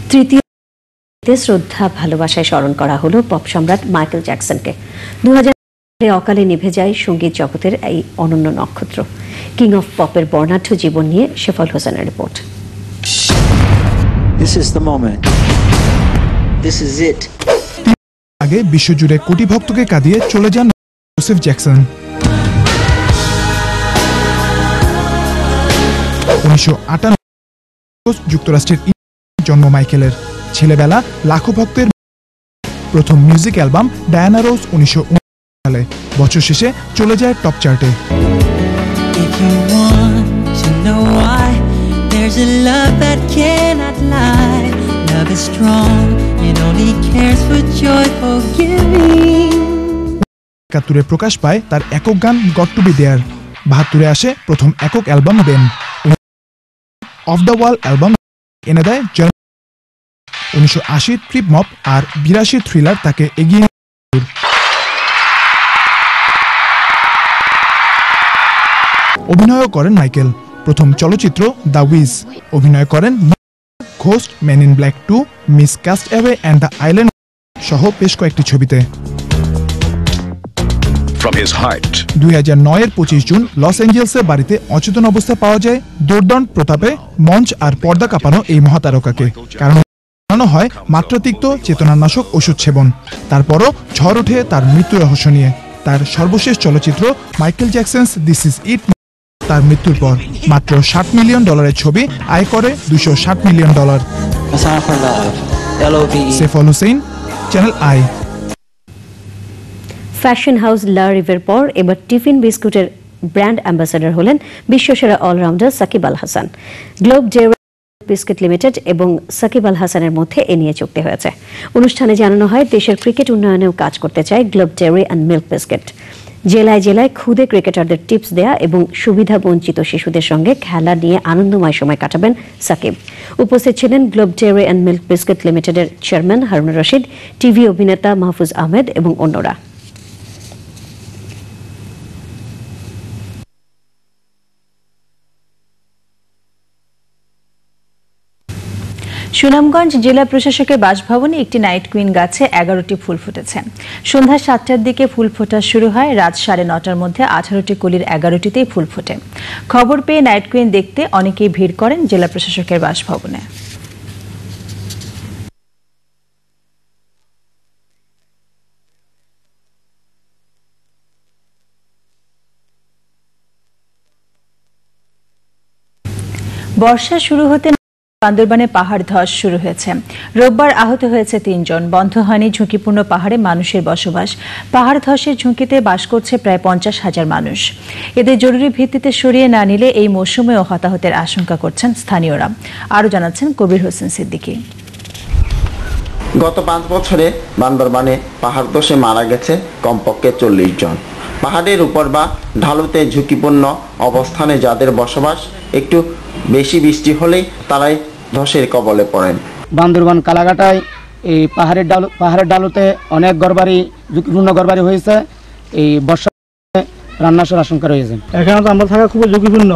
তৃতীয় শ্রদ্ধা ভালোবাসায় স্মরণ করা হলো পপ সম্রাট মাইকেল জ্যাকসনকে। 2000 অকালে নিভে যায় সঙ্গীত জগতের এই অনন্য নক্ষত্র। কিং অফ পপের বর্ণাঢ্য জীবন নিয়ে শেফাল হোসেনের রিপোর্ট। আগে বিশ্বজুড়ে কোটি ভক্তকে কাঁদিয়ে চলে যান জোসেফ জ্যাকসন। 1958 যুক্তরাষ্ট্রের জন্ম মাইকেলের। ছেলেবেলা লাখো ভক্তের। প্রথম মিউজিক অ্যালবাম ডায়ানা রোজ 1959 সালে। বছর শেষে চলে যায় টপ চার্টে। একাত্তরে প্রকাশ পায় তার একক গান গট টু বি দেয়ার। 72 আসে প্রথম একক album Ben. Of the wall album এনে দেয় 1980 ট্রিপ মপ আর 82 থ্রিলার তাকে এগিয়ে। অভিনয় করেন মাইকেল। প্রথম চলচ্চিত্র দ্য উইজ। অভিনয় করেন Ghost, Men in Black 2, Miss Castaway and the Island সহ বেশ কয়েকটি ছবিতে। 2009 25 জুন লস অ্যাঞ্জেলসের বাড়িতে অচেতন অবস্থায় পাওয়া যায় দুর্দান্ত প্রতাপে মঞ্চ আর পর্দা কাঁপানো এই মহাতারকাকে। কারণ জানানো হয় মাত্রাতিরিক্ত চেতনানাশক ওষুধ সেবন। তারপরও ঝড় ওঠে তার মৃত্যু রহস্য নিয়ে। তার সর্বশেষ চলচ্চিত্র মাইকেল জ্যাকসনস দিস ইজ ইট তার মৃত্যুর পর মাত্র $60 মিলিয়ন ছবি আয় করে $260 মিলিয়ন। সেফল Hossain, channel I. Fashion house লা রিভের পর এবার টিফিন বিস্কুটের ব্র্যান্ড অ্যাম্বাসেডর হলেন বিশ্বসেরা allrounder Shakib Al Hasan. Globe Dairy biscuit limited এবং সাকিব আল হাসানের মধ্যে এ নিয়ে চুক্তি হয়েছে। অনুষ্ঠানে জানানো হয় দেশের ক্রিকেট উন্নয়নেও কাজ করতে চায় globe dairy and milk biscuit. জেলায় জেলায় খুদে ক্রিকেটারদের টিপস দেয়া এবং সুবিধা বঞ্চিত শিশুদের সঙ্গে খেলা নিয়ে আনন্দময় সময় কাটাবেন সাকিব। উপস্থিত ছিলেন globe dairy and milk biscuit লিমিটেডের চেয়ারম্যান হারুনুর রশিদ, টিভি অভিনেতা মাহফুজ আহমেদ এবং অন্যরা। সুনামগঞ্জ জেলা প্রশাসকের বাসভবনে একটি নাইট কুইন গাছে 11টি ফুল ফুটেছে। সন্ধ্যা 7টার দিকে ফুল ফোটা শুরু হয়। রাত 9:30টার মধ্যে 18টি কলির 11টিতেই ফুল ফোটে। খবর পেয়ে নাইট কুইন দেখতে অনেকেই ভিড় করেন জেলা প্রশাসকের বাসভবনে। বর্ষা শুরু হতে বান্দরবানে পাহাড় ধস শুরু হয়েছে। রোববার আহত হয়েছে 3 জন। বন্ধ হয়নি ঝুঁকিপূর্ণ পাহাড়ে মানুষের বসবাস। পাহাড় ধসের ঝুঁকিতে বাস করছে প্রায় 50,000 মানুষ। এদের জরুরি ভিত্তিতে সরিয়ে না নিলে এই মৌসুমেও হতাহতের আশঙ্কা করছেন স্থানীয়রা। আরও জানাচ্ছেন কবির হোসেন সিদ্দিকী। গত 5 বছরে বান্দরবানে পাহাড় ধসে মারা গেছে কমপক্ষে 40 জন। পাহাড়ের উপর বা ঢালুতে ঝুঁকিপূর্ণ অবস্থানে যাদের বসবাস, একটু বেশি বৃষ্টি হলেই তারাই ধসের কবলে পড়েন। বান্দরবান কালাঘাটায় এই পাহাড়ের ডালুতে অনেক ঘরবাড়ি, ঝুঁকিপূর্ণ ঘরবাড়ি হয়েছে। এই বর্ষা রান্নার আশঙ্কা রয়েছে। এখানে তো আমরা থাকা খুব ঝুঁকিপূর্ণ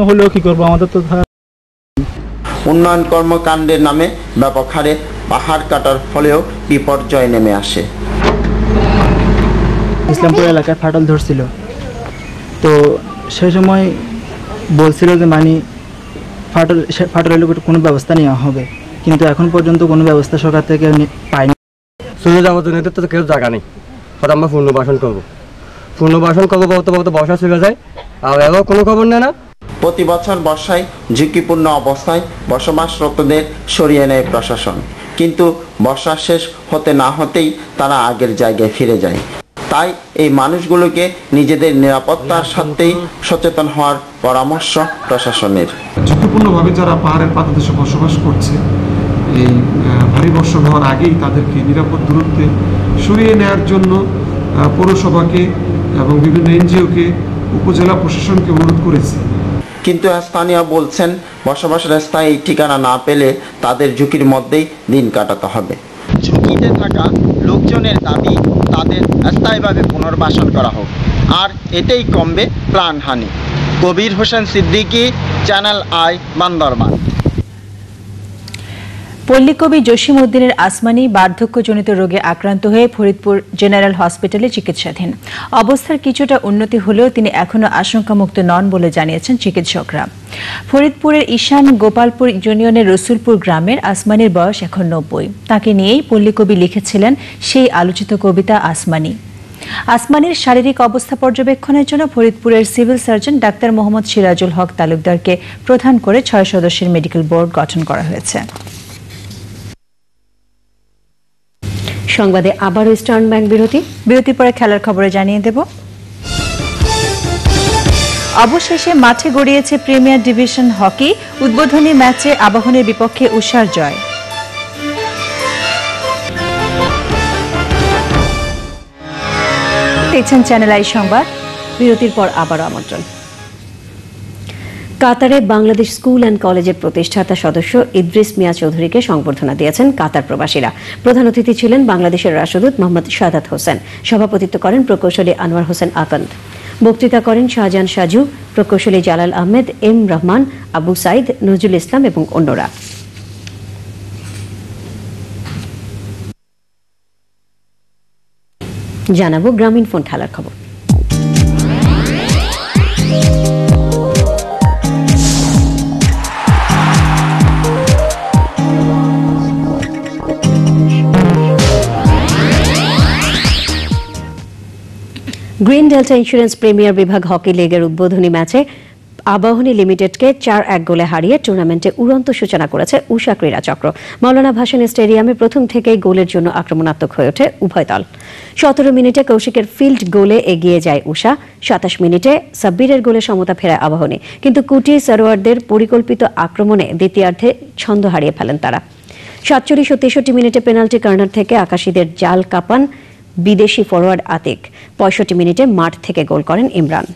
হলেও কি করবো, আমাদের তো উন্নয়ন কর্মকাণ্ডের নামে ব্যাপক হারে পাহাড় কাটার ফলেও বিপর্যয় নেমে আসে। ইসলামপুর এলাকায় ফাটল ধরছিল, তো সেই সময় বলছিল যে ফাটলের কোনো ব্যবস্থা নেওয়া হবে, কিন্তু এখন পর্যন্ত কোনো ব্যবস্থা সরকার থেকে পাইনি। চলে যাওয়ার জন্য তো কেউ জায়গা নেই, হয়তো আমরা পুনর্বাসন করবো বলতে বর্ষা চলে যায়, আর এবার কোনো খবর নেয় না। প্রতি বছর বর্ষায় ঝুঁকিপূর্ণ অবস্থায় বসবাসরতদের সরিয়ে নেয় প্রশাসন, কিন্তু বর্ষা শেষ হতে না হতেই তারা আগের জায়গায় ফিরে যায়। তাই এই মানুষগুলোকে নিজেদের নিরাপত্তার স্বার্থেই সচেতন হওয়ার পরামর্শ প্রশাসনের। ঝুঁকিপূর্ণভাবে যারা পাহাড়ের পাদদেশে বসবাস করছে, এই ভারী বর্ষণ হওয়ার আগেই তাদেরকে নিরাপদ দূরত্বে সরিয়ে নেওয়ার জন্য পৌরসভাকে এবং বিভিন্ন এনজিওকে, উপজেলা প্রশাসনকে অনুরোধ করেছে। কিন্তু স্থানীয় বলছেন, বসবাসের স্থায়ী ঠিকানা না পেলে তাদের ঝুঁকির মধ্যেই দিন কাটাতে হবে। ঝুঁকিতে থাকা লোকজনের দাবি তাদের স্থায়ীভাবে পুনর্বাসন করা হোক, আর এতেই কমবে প্রাণহানি। Kabir Hossain Siddiqui, channel I, Bandarban. পল্লীকবি জসিম উদ্দিনের আসমানি বার্ধক্যজনিত রোগে আক্রান্ত হয়ে ফরিদপুর জেনারেল হসপিটালে চিকিৎসাধীন। অবস্থার কিছুটা উন্নতি হলেও তিনি এখনও আশঙ্কামুক্ত নন বলে জানিয়েছেন চিকিৎসকরা। ফরিদপুরের ঈশান গোপালপুর ইউনিয়নের রসুলপুর গ্রামের আসমানির বয়স এখন 90। তাকে নিয়েই পল্লীকবি লিখেছিলেন সেই আলোচিত কবিতা আসমানি। আসমানির শারীরিক অবস্থা পর্যবেক্ষণের জন্য ফরিদপুরের civil surgeon doctor Mohammad Sirajul Haque তালুকদারকে প্রধান করে 6 সদস্যের মেডিকেল বোর্ড গঠন করা হয়েছে। সংবাদে আবারও ইস্টার্ন ব্যাংক বিরতির পরে খেলার খবরে জানিয়ে দেব। অবশেষে মাঠে গড়িয়েছে প্রিমিয়ার ডিভিশন হকি। উদ্বোধনী ম্যাচে আবাহনীর বিপক্ষে উষার জয়। দেখছেন চ্যানেল আই সংবাদ। বিরতির পর আবারও আমন্ত্রণ। কাতারে বাংলাদেশ স্কুল অ্যান্ড কলেজের প্রতিষ্ঠাতা সদস্য ইদ্রিস মিয়া চৌধুরীকে সংবর্ধনা দিয়েছেন কাতার প্রবাসীরা। প্রধান অতিথি ছিলেন বাংলাদেশের রাষ্ট্রদূত মোহাম্মদ সাদাত হোসেন। সভাপতিত্ব করেন প্রকৌশলী আনোয়ার হোসেন আকন্দ। বক্তৃতা করেন শাহজাহান সাজু, প্রকৌশলী জালাল আহমেদ, এম রহমান, আবু সাইদ, নজরুল ইসলাম এবং অন্যরা। জানাবো গ্রামীণ ফোন খেলার খবর। গ্রিন ডেল্টা ইন্স্যুরেন্স প্রিমিয়ার বিভাগ হকি লিগের উদ্বোধনী ম্যাচে আবাহনী লিমিটেডকে 4-1 গোলে হারিয়ে টুর্নামেন্টে উড়ন্ত সূচনা করেছে উষা ক্রীড়া চক্র। মাওলানা ভাসানী স্টেডিয়ামে প্রথম থেকেই গোলের জন্য আক্রমণাত্মক হয়ে ওঠে উভয় দল। 17 মিনিটে কৌশিকের ফিল্ড গোলে এগিয়ে যায় উষা। 27 মিনিটে সাব্বিরের গোলে সমতা ফেরায় আবাহনী, কিন্তু কুটি সরোয়ারদের পরিকল্পিত আক্রমণে দ্বিতীয়ার্ধে ছন্দ হারিয়ে ফেলেন তারা। 47 ও 63 মিনিটে পেনাল্টি কর্নার থেকে আকাশীদের জাল কাঁপান বিদেশি ফরোয়ার্ড আতিক। 65 মিনিটে মাঠ থেকে গোল করেন ইমরান।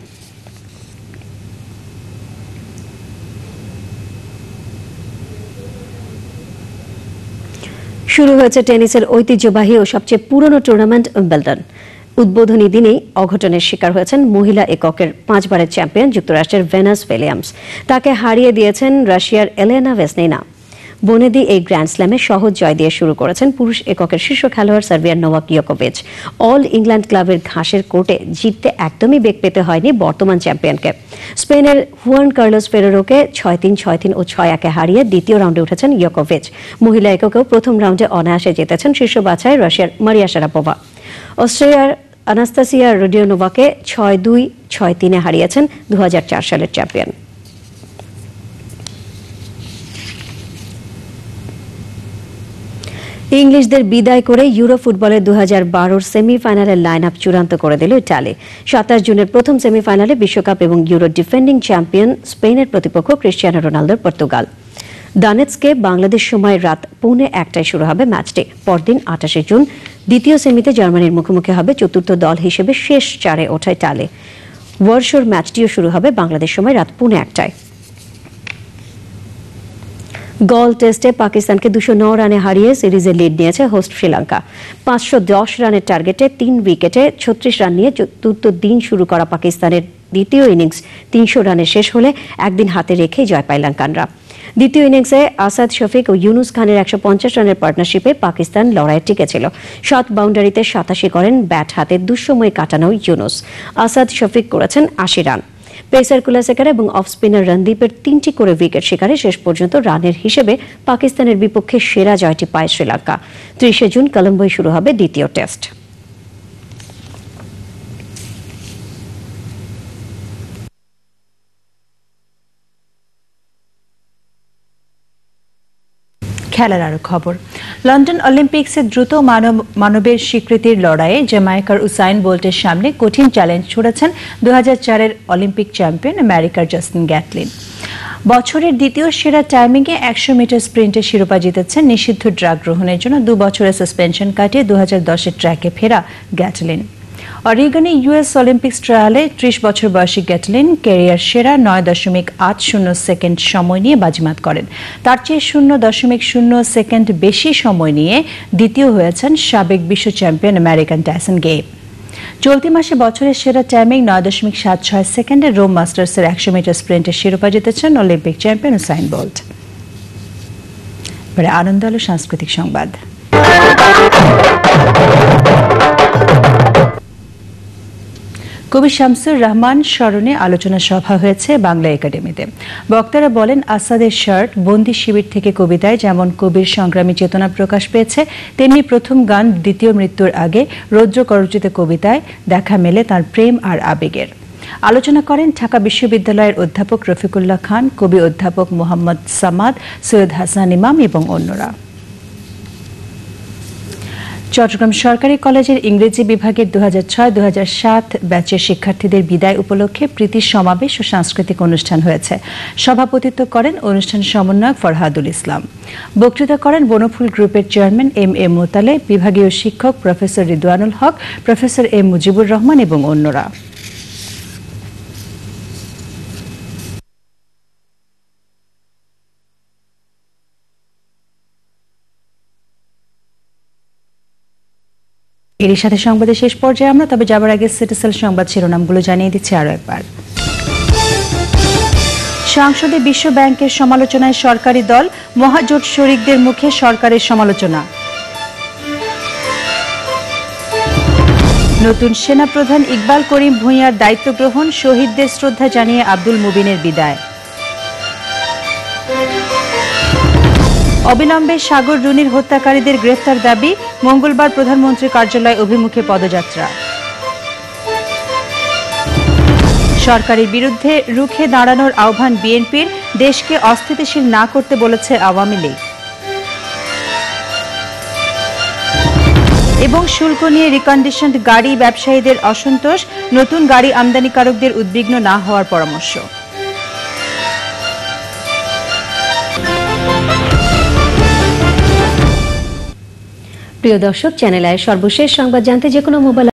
শুরু হয়েছে টেনিসের ঐতিহ্যবাহী ও সবচেয়ে পুরনো টুর্নামেন্ট উইম্বলডন। উদ্বোধনী দিনেই অঘটনের শিকার হয়েছেন মহিলা এককের 5 বারের চ্যাম্পিয়ন যুক্তরাষ্ট্রের ভেনাস উইলিয়ামস। তাকে হারিয়ে দিয়েছেন রাশিয়ার এলেনা ভেসনিনা। বনেদি এই গ্র্যান্ড স্ল্যামে সহজ জয় দিয়ে শুরু করেছেন পুরুষ এককের শীর্ষ খেলোয়াড় সার্বিয়ার নোভাক জোকোভিচ। অল ইংল্যান্ড ক্লাবের ঘাসের কোর্টে জিততে একদমই বেগ পেতে হয়নি বর্তমান চ্যাম্পিয়নকে। স্পেনের হুয়ান কার্লোস ফেরেরোকে 6-3, 6-3 ও 6-1 হারিয়ে দ্বিতীয় রাউন্ডে উঠেছেন জোকোভিচ। মহিলা এককেও প্রথম রাউন্ডে অনায়াসে জিতেছেন শীর্ষ বাছাই রাশিয়ার মারিয়া শারাপোভা। অস্ট্রিয়ার আনাস্তাসিয়া রোডিওনোভাকে 6-2, 6-3 হারিয়েছেন 2004 সালের চ্যাম্পিয়ন। ইংলিশদের বিদায় করে ইউরো ফুটবলের 2012 সেমিফাইনালের লাইন আপ চূড়ান্ত করে দিল ইটালি। 27 জুনের প্রথম সেমিফাইনালে বিশ্বকাপ এবং ইউরো ডিফেন্ডিং চ্যাম্পিয়ন স্পেনের প্রতিপক্ষ ক্রিস্টিয়ানো রোনালদোর পর্তুগাল। দানেৎস্কে বাংলাদেশ সময় রাত 1:45 শুরু হবে ম্যাচটি। পরদিন 28 জুন দ্বিতীয় সেমিতে জার্মানির মুখোমুখি হবে চতুর্থ দল হিসেবে শেষ 4-এ ওঠা ইতালি। ওয়ারশোর ম্যাচটিও শুরু হবে বাংলাদেশ সময় রাত 1:45। গল টেস্টে পাকিস্তানকে 209 রানে হারিয়ে সিরিজে লিড নিয়েছে হোস্ট শ্রীলঙ্কা। 510 রানের টার্গেটে 3 উইকেটে 36 রান নিয়ে চতুর্থ দিন শুরু করা পাকিস্তানের দ্বিতীয় ইনিংস 300 রানে শেষ হলে একদিন হাতে রেখেই জয় পায় লঙ্কানরা। দ্বিতীয় ইনিংসে আসাদ শফিক ও ইউনুস খানের 150 রানের পার্টনারশিপে পাকিস্তান লড়াইয়ে টিকেছিল। 7 বাউন্ডারিতে 87 করেন ব্যাট হাতে দুঃসময় কাটানো ইউনুস। আসাদ শফিক করেছেন 80 রান। পেসার কুলাসেকার এবং অফ স্পিনার রণদীপের 3টি করে উইকেট শিকারে শেষ পর্যন্ত রানের হিসেবে পাকিস্তানের বিপক্ষে সেরা জয়টি পায় শ্রীলঙ্কা। 30 জুন কলম্বোয় শুরু হবে দ্বিতীয় টেস্ট। খেলার আরো খবর। লন্ডন অলিম্পিক্সে দ্রুত মানবের স্বীকৃতির লড়াইয়ে জ্যামাইকার উসাইন বোল্টের সামনে কঠিন চ্যালেঞ্জ ছুড়েছেন 2004-এর অলিম্পিক চ্যাম্পিয়ন আমেরিকার জাস্টিন গ্যাটলিন। বছরের দ্বিতীয় সেরা টাইমিংয়ে 100 মিটার স্প্রিন্টে শিরোপা জিতেছেন নিষিদ্ধ ড্রাগ গ্রহণের জন্য 2 বছরের সাসপেনশন কাটিয়ে 2010-এর ট্র্যাকে ফেরা গ্যাটলিন। অরিগনে ইউএস অলিম্পিক্স ট্রায়ালে 30 বছর বয়সী গ্যাটলিন ক্যারিয়ার সেরা 9.80 সেকেন্ড সময় নিয়ে বাজিমাত করেন। তার চেয়ে 0.0 সেকেন্ড বেশি সময় নিয়ে দ্বিতীয় হয়েছেন সাবেক বিশ্ব চ্যাম্পিয়ন আমেরিকান টাইসন গেব। চলতি মাসে বছরের সেরা টাইমিং 9.76 সেকেন্ডে রোম মাস্টার্সের 100 মিটার স্প্রিন্টের শিরোপা জিতেছেন অলিম্পিক চ্যাম্পিয়ন উসাইন বোল্ট। পরে আনন্দ আলো সাংস্কৃতিক সংবাদ। কবি শামসুর রহমান স্মরণে আলোচনা সভা হয়েছে বাংলা একাডেমিতে। বক্তারা বলেন, আসাদের শার্ট বন্দি শিবির থেকে কবিতায় যেমন কবির সংগ্রামী চেতনা প্রকাশ পেয়েছে, তেমনি প্রথম গান দ্বিতীয় মৃত্যুর আগে রৌদ্র করচিত কবিতায় দেখা মেলে তার প্রেম আর আবেগের। আলোচনা করেন ঢাকা বিশ্ববিদ্যালয়ের অধ্যাপক রফিকুল্লাহ খান, কবি অধ্যাপক মোহাম্মদ সামাদ, সৈয়দ হাসান ইমাম এবং অন্যরা। চট্টগ্রাম সরকারি কলেজের ইংরেজি বিভাগের 2006-2007 ব্যাচের শিক্ষার্থীদের বিদায় উপলক্ষে প্রীতি সমাবেশ ও সাংস্কৃতিক অনুষ্ঠান হয়েছে। সভাপতিত্ব করেন অনুষ্ঠান সমন্বয়ক ফরহাদুল ইসলাম। বক্তৃতা করেন বনফুল গ্রুপের চেয়ারম্যান এম.এ. মোতালে, বিভাগীয় শিক্ষক প্রফেসর রিদওয়ানুল হক, প্রফেসর এম মুজিবুর রহমান এবং অন্যরা। এর সাথে সংবাদের শেষ পর্যায়ে আমরা তবে যাবার আগে সিটিসেল সংবাদ শিরোনামগুলো জানিয়ে দিচ্ছি আরো একবার। সংসদে বিশ্ব ব্যাংকের সমালোচনায় সরকারি দল, মহাজোট শরিকদের মুখে সরকারের সমালোচনা। নতুন সেনাপ্রধান ইকবাল করিম ভূঁইয়ার দায়িত্ব গ্রহণ, শহীদদের শ্রদ্ধা জানিয়ে আব্দুল মুবিনের বিদায়। অবিলম্বে সাগর রুনির হত্যাকারীদের গ্রেফতার দাবি, মঙ্গলবার প্রধানমন্ত্রীর কার্যালয় অভিমুখে পদযাত্রা। সরকারের বিরুদ্ধে রুখে দাঁড়ানোর আহ্বান বিএনপির, দেশকে অস্থিতিশীল না করতে বলেছে আওয়ামী লীগ। এবং শুল্ক নিয়ে রিকন্ডিশনড গাড়ি ব্যবসায়ীদের অসন্তোষ, নতুন গাড়ি আমদানিকারকদের উদ্বিগ্ন না হওয়ার পরামর্শ। প্রিয় দর্শক, চ্যানেল আইয়ের সর্বশেষ সংবাদ জানতে যে কোনো মোবাইল